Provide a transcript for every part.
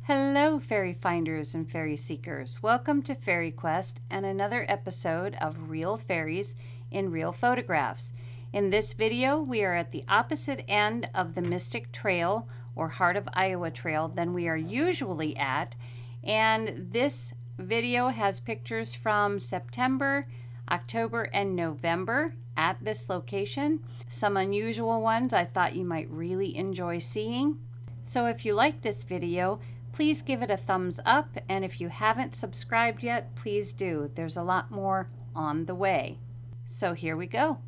Hello, fairy finders and fairy seekers. Welcome to FaerieQuest and another episode of Real Fairies in Real Photographs. In this video, we are at the opposite end of the Mystic Trail or Heart of Iowa Trail than we are usually at. And this video has pictures from September, October, and November at this location. Some unusual ones I thought you might really enjoy seeing. So if you like this video, please give it a thumbs up, and if you haven't subscribed yet, please do. There's a lot more on the way. So here we go.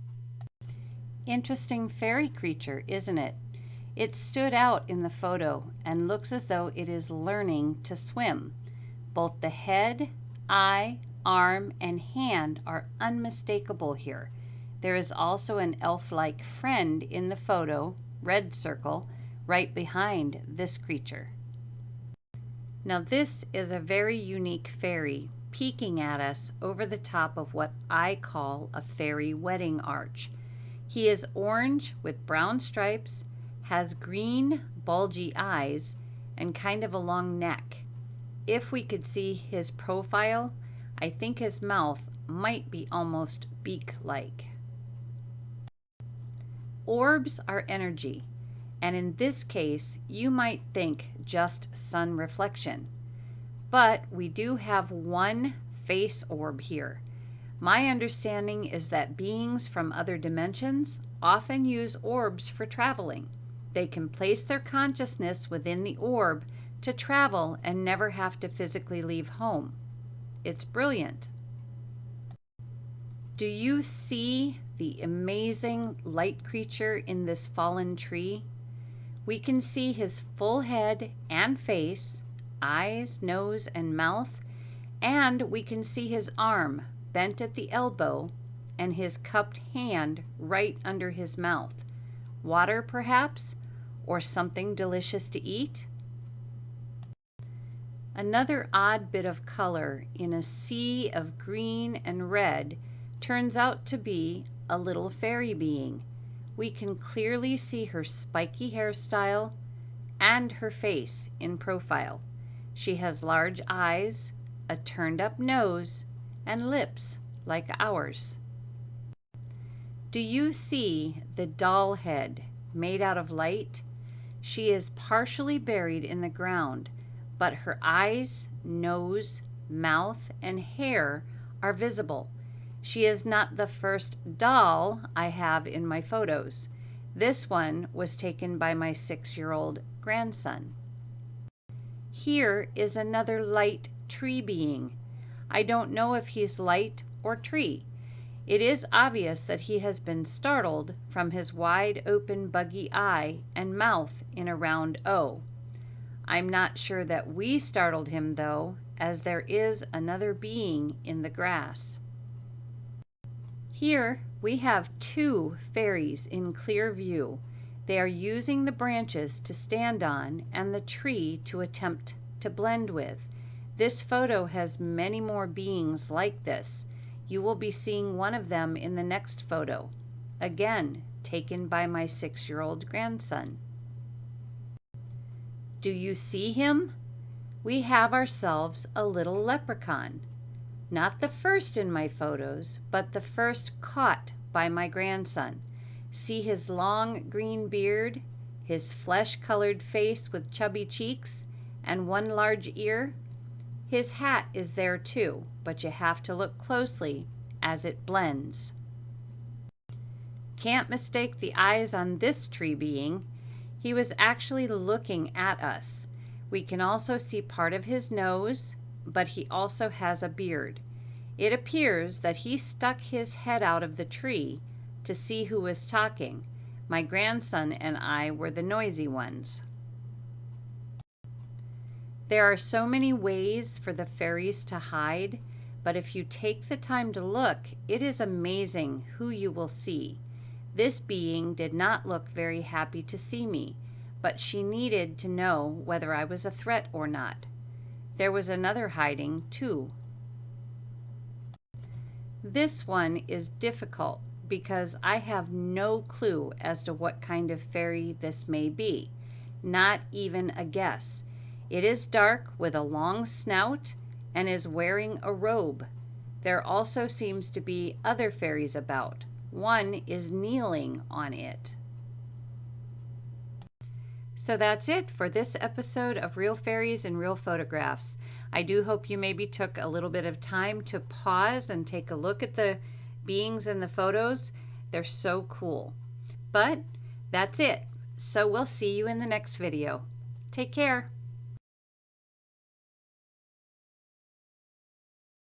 Interesting fairy creature, isn't it? It stood out in the photo and looks as though it is learning to swim. Both the head, eye, arm, and hand are unmistakable here. There is also an elf-like friend in the photo, red circle, right behind this creature. Now this is a very unique fairy peeking at us over the top of what I call a fairy wedding arch. He is orange with brown stripes, has green bulgy eyes, and kind of a long neck. If we could see his profile, I think his mouth might be almost beak-like. Orbs are energy. And in this case, you might think just sun reflection. But we do have one face orb here. My understanding is that beings from other dimensions often use orbs for traveling. They can place their consciousness within the orb to travel and never have to physically leave home. It's brilliant. Do you see the amazing light creature in this fallen tree? We can see his full head and face, eyes, nose, and mouth, and we can see his arm bent at the elbow and his cupped hand right under his mouth. Water, perhaps, or something delicious to eat? Another odd bit of color in a sea of green and red turns out to be a little fairy being. We can clearly see her spiky hairstyle and her face in profile. She has large eyes, a turned-up nose, and lips like ours. Do you see the doll head made out of light? She is partially buried in the ground, but her eyes, nose, mouth, and hair are visible. She is not the first doll I have in my photos. This one was taken by my 6-year-old grandson. Here is another light tree being. I don't know if he's light or tree. It is obvious that he has been startled from his wide open buggy eye and mouth in a round O. I'm not sure that we startled him though, as there is another being in the grass. Here we have two fairies in clear view. They are using the branches to stand on and the tree to attempt to blend with. This photo has many more beings like this. You will be seeing one of them in the next photo, again taken by my 6-year-old grandson. Do you see him? We have ourselves a little leprechaun. Not the first in my photos, but the first caught by my grandson. See his long green beard, his flesh-colored face with chubby cheeks, and one large ear? His hat is there too, but you have to look closely as it blends. Can't mistake the eyes on this tree being. He was actually looking at us. We can also see part of his nose, but he also has a beard. It appears that he stuck his head out of the tree to see who was talking. My grandson and I were the noisy ones. There are so many ways for the fairies to hide, but if you take the time to look, it is amazing who you will see. This being did not look very happy to see me, but she needed to know whether I was a threat or not. There was another hiding too. This one is difficult because I have no clue as to what kind of fairy this may be, not even a guess. It is dark with a long snout and is wearing a robe. There also seems to be other fairies about. One is kneeling on it. So that's it for this episode of Real Fairies and Real Photographs. I do hope you maybe took a little bit of time to pause and take a look at the beings in the photos. They're so cool. But that's it. So we'll see you in the next video. Take care.